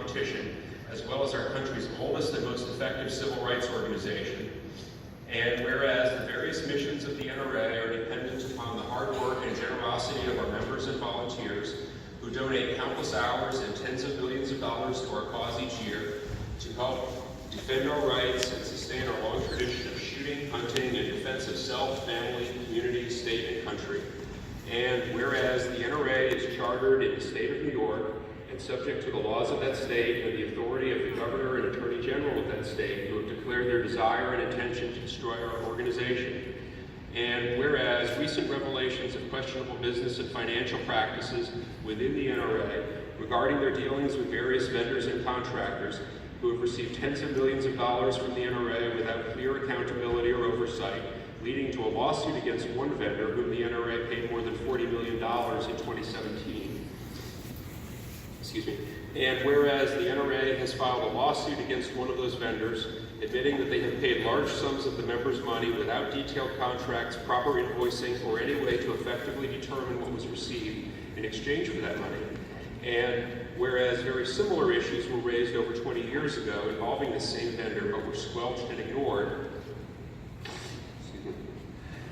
competition, as well as our country's oldest and most effective civil rights organization. And whereas the various missions of the NRA are dependent upon the hard work and generosity of our members and volunteers who donate countless hours and tens of millions of dollars to our cause each year to help defend our rights and sustain our long tradition of shooting, hunting, and defense of self, family, community, state, and country. And whereas the NRA is chartered in the state of New York and subject to the laws of that state and the authority of the Governor and Attorney General of that state, who have declared their desire and intention to destroy our organization. And whereas recent revelations of questionable business and financial practices within the NRA regarding their dealings with various vendors and contractors who have received tens of millions of dollars from the NRA without clear accountability or oversight, leading to a lawsuit against one vendor whom the NRA paid more than $40 million in 2017. Excuse me. And whereas the NRA has filed a lawsuit against one of those vendors, admitting that they have paid large sums of the members' money without detailed contracts, proper invoicing, or any way to effectively determine what was received in exchange for that money. And whereas very similar issues were raised over 20 years ago involving the same vendor but were squelched and ignored.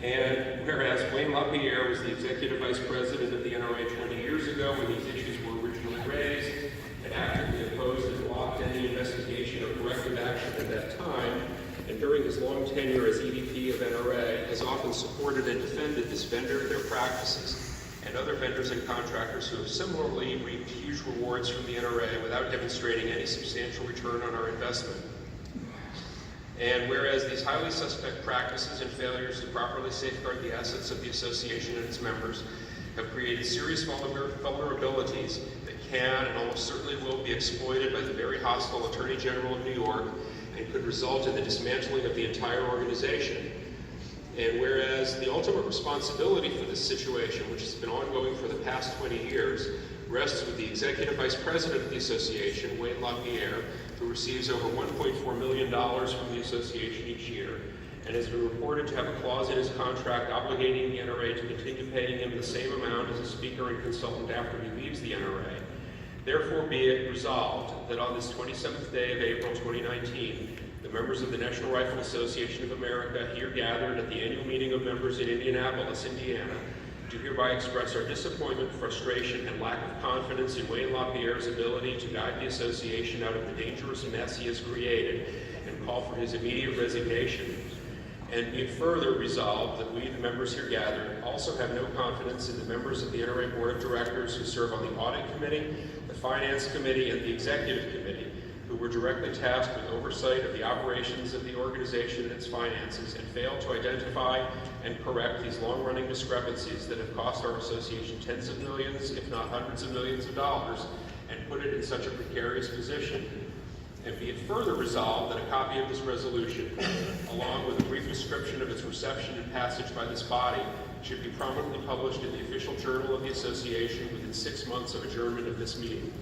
And whereas Wayne LaPierre was the executive vice president of the NRA 20 years ago when these issues were originally raised, and actively opposed and blocked any investigation or corrective action at that time, and during his long tenure as EVP of NRA, has often supported and defended this vendor, their practices, and other vendors and contractors who have similarly reaped huge rewards from the NRA without demonstrating any substantial return on our investment. And whereas these highly suspect practices and failures to properly safeguard the assets of the association and its members have created serious vulnerabilities that can and almost certainly will be exploited by the very hostile Attorney General of New York and could result in the dismantling of the entire organization. And whereas the ultimate responsibility for this situation, which has been ongoing for the past 20 years, rests with the executive vice president of the association, Wayne LaPierre, who receives over $1.4 million from the association each year, and has been reported to have a clause in his contract obligating the NRA to continue paying him the same amount as a speaker and consultant after he leaves the NRA. Therefore, be it resolved that on this 27th day of April 2019, the members of the National Rifle Association of America here gathered at the annual meeting of members in Indianapolis, Indiana, do hereby express our disappointment, frustration, and lack of confidence in Wayne LaPierre's ability to guide the association out of the dangerous mess he has created, and call for his immediate resignation. And be it further resolved that we, the members here gathered, also have no confidence in the members of the NRA Board of Directors who serve on the Audit Committee, the Finance Committee, and the Executive Committee, who were directly tasked with oversight of the operations of the organization and its finances, and failed to identify and correct these long-running discrepancies that have cost our association tens of millions, if not hundreds of millions of dollars, and put it in such a precarious position. And be it further resolved that a copy of this resolution, along with a brief description of its reception and passage by this body, should be prominently published in the official journal of the association within 6 months of adjournment of this meeting.